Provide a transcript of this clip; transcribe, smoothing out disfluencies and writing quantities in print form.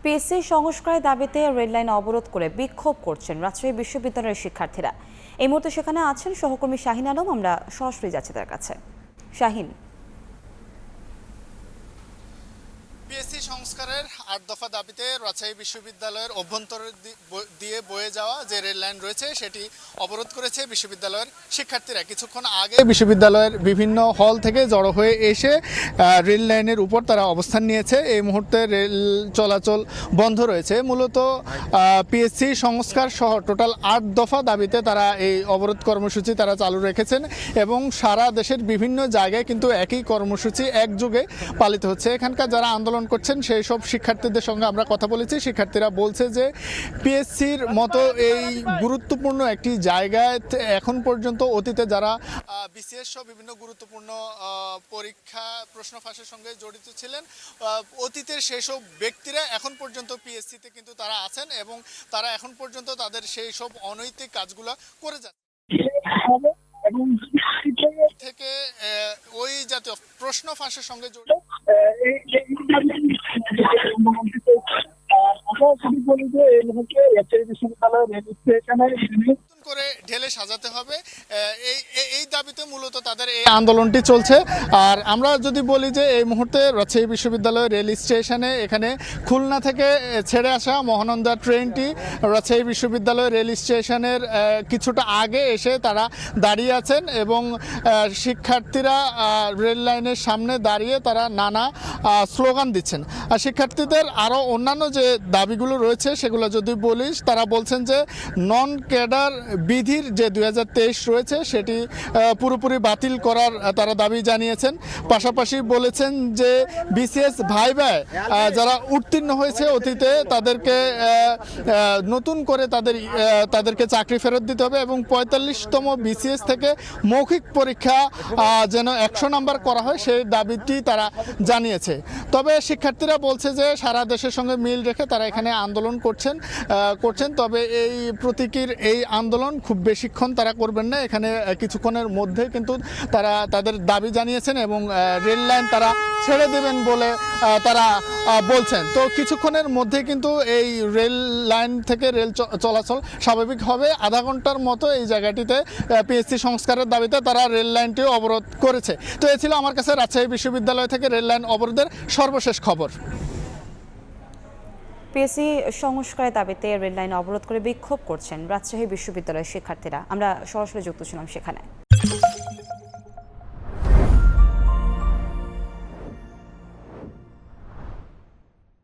PSC সংস্কারের দাবিতে rail line অবরোধ করে বিক্ষোভ করছেন রাজশাহী বিশ্ববিদ্যালয়ের শিক্ষার্থীরা। এই মুহূর্তে সেখানে আছেন সহকর্মী শাহিন আলম। আমরা সরাসরি যাচ্ছি তার কাছে। শাহিন, পিএসসি সংস্কারের ৮ দফা দাবিতে রাজশাহী বিশ্ববিদ্যালয়ের অভ্যন্তর দিয়ে বয়ে যাওয়া যে রেল লাইন রয়েছে সেটি অবরোধ করেছে বিশ্ববিদ্যালয়ের শিক্ষার্থীরা। কিছুক্ষণ আগে বিশ্ববিদ্যালয়ের বিভিন্ন হল থেকে জড়ো হয়ে এসে রেল লাইনের উপর তারা অবস্থান নিয়েছে। এই মুহূর্তে রেল চলাচল বন্ধ রয়েছে। মূলত পিএসসি সংস্কার সহ টোটাল ৮ দফা দাবিতে তারা এই অবরোধ কর্মসূচি তারা চালু রেখেছেন এবং সারা দেশের বিভিন্ন জায়গায় কিন্তু একই কর্মসূচি একযোগে পালিত হচ্ছে। এখানকার যারা আন্দোলন করছেন সেই সব শিক্ষার্থীদের সঙ্গে আমরা কথা বলেছি। শিক্ষার্থীরা বলছে যে পিএসসির মতো এই গুরুত্বপূর্ণ একটি জায়গায় এখন পর্যন্ত অতীতে যারা বিসিএস সহ বিভিন্ন গুরুত্বপূর্ণ পরীক্ষা প্রশ্ন ফাঁসের সঙ্গে জড়িত ছিলেন, অতীতের সেই সব ব্যক্তিরা এখন পর্যন্ত পিএসসিতে কিন্তু তারা আছেন এবং তারা এখন পর্যন্ত তাদের সেই সব অনৈতিক কাজগুলো করে যাচ্ছে থেকে ওই জাতীয় প্রশ্ন ফাঁসের সঙ্গে জড়িত করে ঢেলে সাজাতে হবে, এই দাবিতে মূলত তাদের এই আন্দোলনটি চলছে। আর আমরা যদি বলি যে এই মুহূর্তে রাজশাহী বিশ্ববিদ্যালয় রেল স্টেশনে এখানে খুলনা থেকে ছেড়ে আসা মহানন্দা ট্রেনটি রাজশাহী বিশ্ববিদ্যালয় রেল স্টেশনের কিছুটা আগে এসে তারা দাঁড়িয়ে আছেন এবং শিক্ষার্থীরা রেল লাইনের সামনে দাঁড়িয়ে তারা নানা স্লোগান দিচ্ছেন। আর শিক্ষার্থীদের আরও অন্যান্য যে দাবিগুলো রয়েছে সেগুলো যদি বলিস, তারা বলছেন যে নন ক্যাডার বিধির যে 2023 রয়েছে সেটি পুরোপুরি বাতিল করার তারা দাবি জানিয়েছেন। পাশাপাশি বলেছেন যে বিসিএস ভাইভায় যারা উত্তীর্ণ হয়েছে অতীতে তাদেরকে নতুন করে তাদেরকে চাকরি ফেরত দিতে হবে এবং 45তম বিসিএস থেকে মৌখিক পরীক্ষা যেন 100 নাম্বার করা হয় সেই দাবিটি তারা জানিয়েছে। তবে শিক্ষার্থীরা বলছে যে সারা দেশের সঙ্গে মিল রেখে তারা এখানে আন্দোলন করছেন। তবে এই প্রতীকীর এই আন্দোলন খুব বেশিক্ষণ তারা করবেন না। এখানে কিছুক্ষণের মধ্যে কিন্তু তারা তাদের দাবি জানিয়েছেন এবং রেল লাইন তারা ছেড়ে দেবেন বলে তারা বলছেন। তো কিছুক্ষণের মধ্যে কিন্তু এই রেল লাইন থেকে রেল চলাচল স্বাভাবিক হবে। আধা ঘন্টার মতো এই জায়গাটিতে পিএসসি সংস্কারের দাবিতে তারা রেল লাইনটি অবরোধ করেছে। তো এ ছিল আমার কাছে রাজশাহী বিশ্ববিদ্যালয় থেকে রেল লাইন অবরোধের সর্বশেষ খবর। পিএসসি সংস্কারের দাবিতে রেল লাইন অবরোধ করে বিক্ষোভ করছেন রাজশাহী বিশ্ববিদ্যালয়ের শিক্ষার্থীরা। আমরা সরাসরি যুক্ত ছিলাম সেখানে।